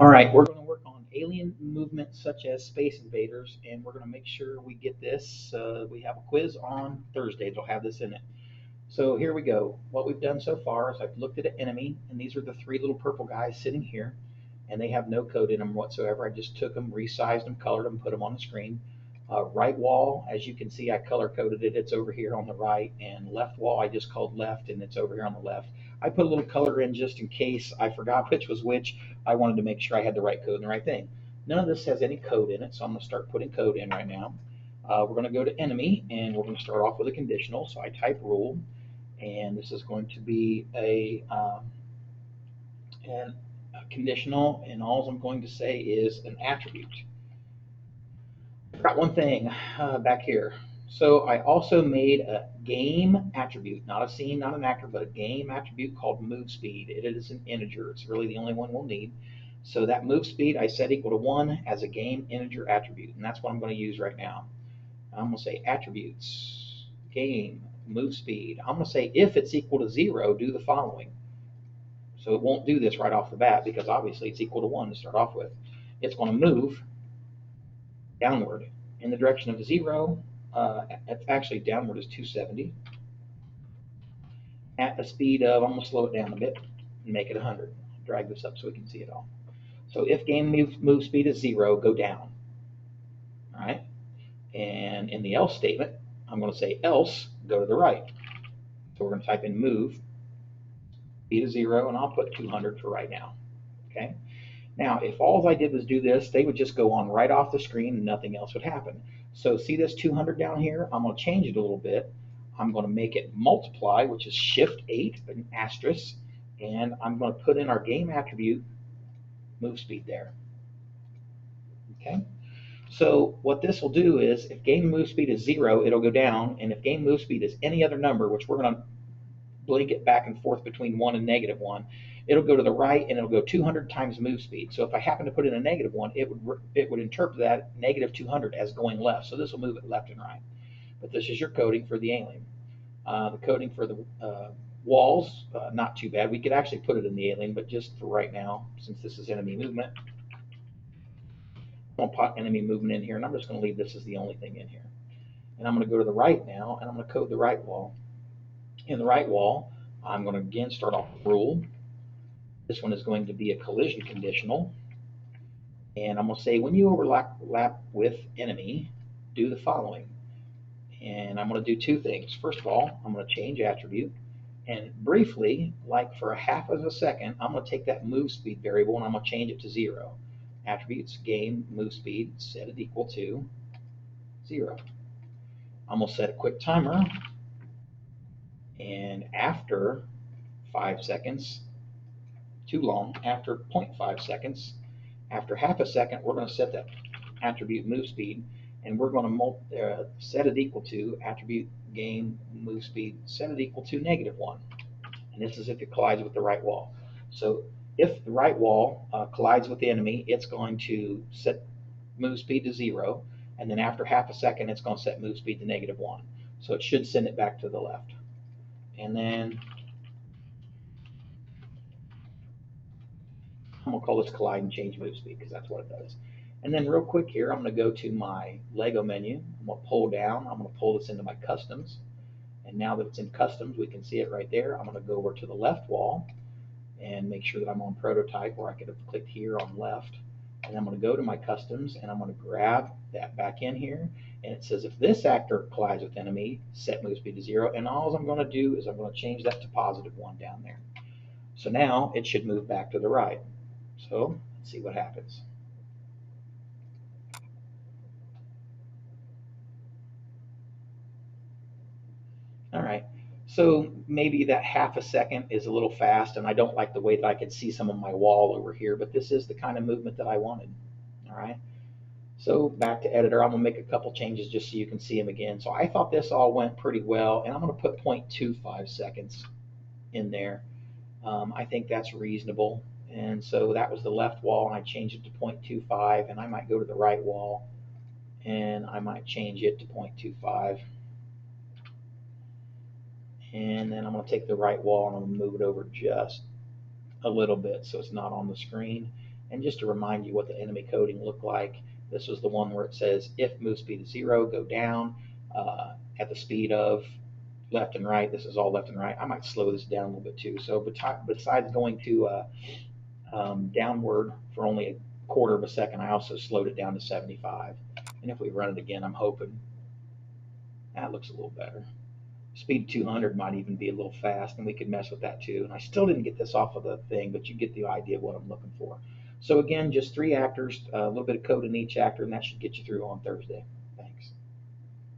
All right, we're going to work on alien movements such as space invaders, and we're going to make sure we get this. We have a quiz on Thursday that'll have this in it. So here we go. What we've done so far is I've looked at an enemy, and these are the three little purple guys sitting here, and they have no code in them whatsoever. I just took them, resized them, colored them, put them on the screen. Right wall, as you can see, I color coded it. It's over here on the right, and left wall, I just called left, and it's over here on the left. I put a little color in just in case I forgot which was which. I wanted to make sure I had the right code and the right thing. None of this has any code in it, so I'm going to start putting code in right now. We're going to go to enemy, and we're going to start off with a conditional. So I type rule, and this is going to be a conditional, and all I'm going to say is an attribute. I forgot one thing back here. So I also made a game attribute, not a scene, not an actor, but a game attribute called move speed. It is an integer. It's really the only one we'll need. So that move speed I set equal to 1 as a game integer attribute, and that's what I'm going to use right now. I'm going to say attributes, game, move speed. I'm going to say if it's equal to 0, do the following. So it won't do this right off the bat because obviously it's equal to 1 to start off with. It's going to move downward in the direction of 0. It's actually downward is 270 at a speed of, I'm going to slow it down a bit and make it 100. Drag this up so we can see it all. So if game move speed is 0, go down. All right. And in the else statement, I'm going to say else, go to the right. So we're going to type in move speed is 0, and I'll put 200 for right now. Okay. Now, if all I did was do this, they would just go on right off the screen and nothing else would happen. So see this 200 down here? I'm going to change it a little bit. I'm going to make it multiply, which is shift 8, an asterisk, and I'm going to put in our game attribute move speed there. Okay. So what this will do is if game move speed is 0, it'll go down, and if game move speed is any other number, which we're going to blink it back and forth between 1 and -1, it'll go to the right and it'll go 200 times move speed. So if I happen to put in a -1, it would interpret that -200 as going left. So this will move it left and right. But this is your coding for the alien. The coding for the walls, not too bad. We could actually put it in the alien, but just for right now, since this is enemy movement, I'm going to put enemy movement in here, and I'm just going to leave this as the only thing in here. And I'm going to go to the right now, and I'm going to code the right wall. In the right wall, I'm going to again start off with rule. This one is going to be a collision conditional. And I'm going to say when you overlap with enemy, do the following. And I'm going to do two things. First of all, I'm going to change attribute. And briefly, like for a half of a second, I'm going to take that move speed variable and I'm going to change it to 0. Attributes, game, move speed, set it equal to 0. I'm going to set a quick timer. And after 5 seconds, too long, after 0.5 seconds, after half a second, we're going to set that attribute move speed, and we're going to set it equal to attribute game move speed, set it equal to -1. And this is if it collides with the right wall. So if the right wall collides with the enemy, it's going to set move speed to 0, and then after half a second, it's going to set move speed to -1. So it should send it back to the left. And then I'm going to call this collide and change move speed because that's what it does. And then real quick here, I'm going to go to my Lego menu. I'm going to pull down. I'm going to pull this into my customs. And now that it's in customs, we can see it right there. I'm going to go over to the left wall and make sure that I'm on prototype, where I could have clicked here on left. And I'm going to go to my customs and I'm going to grab that back in here. And it says if this actor collides with enemy, set move speed to 0. And all I'm going to do is I'm going to change that to +1 down there. So now it should move back to the right. So let's see what happens. All right. So maybe that half a second is a little fast, and I don't like the way that I could see some of my wall over here, but this is the kind of movement that I wanted. All right. So back to editor, I'm gonna make a couple changes just so you can see them again. So I thought this all went pretty well, and I'm gonna put 0.25 seconds in there. I think that's reasonable. And so that was the left wall, and I changed it to 0.25, and I might go to the right wall, and I might change it to 0.25. And then I'm going to take the right wall and I'm going to move it over just a little bit so it's not on the screen. And just to remind you what the enemy coding looked like, this was the one where it says if move speed is 0, go down at the speed of left and right. This is all left and right. I might slow this down a little bit too. So besides going to downward for only a quarter of a second, I also slowed it down to 75. And if we run it again, I'm hoping that looks a little better. Speed 200 might even be a little fast, and we could mess with that too. And I still didn't get this off of the thing, but you get the idea of what I'm looking for. So again, just 3 actors, a little bit of code in each actor, and that should get you through on Thursday.